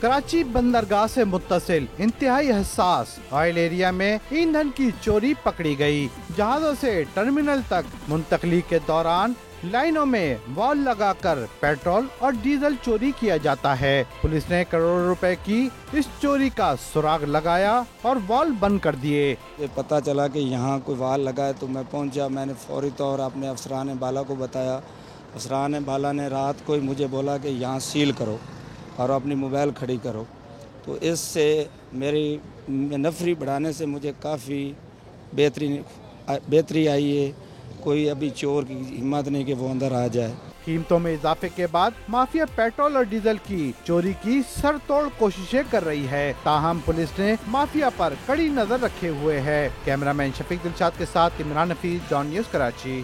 کراچی بندرگاہ سے متصل انتہائی حساس آئل ایریا میں ایندھن کی چوری پکڑی گئی۔ جہازوں سے ٹرمینل تک منتقلی کے دوران لائنوں میں وال لگا کر پیٹرول اور ڈیزل چوری کیا جاتا ہے۔ پولیس نے کروڑوں روپے کی اس چوری کا سراغ لگایا اور وال بند کر دیے۔ پتہ چلا کہ یہاں کوئی وال لگا ہے تو میں پہنچا، میں نے فوری طور اپنے افسران بالا کو بتایا۔ افسران بالا نے رات کو ہی مجھے بولا کہ یہاں سیل کرو اور اپنی موبائل کھڑی کرو، تو اس سے میری نفری بڑھانے سے مجھے کافی بہتری آئی ہے۔ کوئی ابھی چور کی ہمت نہیں کہ وہ اندر آ جائے۔ قیمتوں میں اضافے کے بعد مافیا پیٹرول اور ڈیزل کی چوری کی سر توڑ کوششیں کر رہی ہے، تاہم پولیس نے مافیا پر کڑی نظر رکھے ہوئے ہے۔ کیمرہ مین شفیق دلشاد کے ساتھ عمران حفیظ، جان نیوز، کراچی۔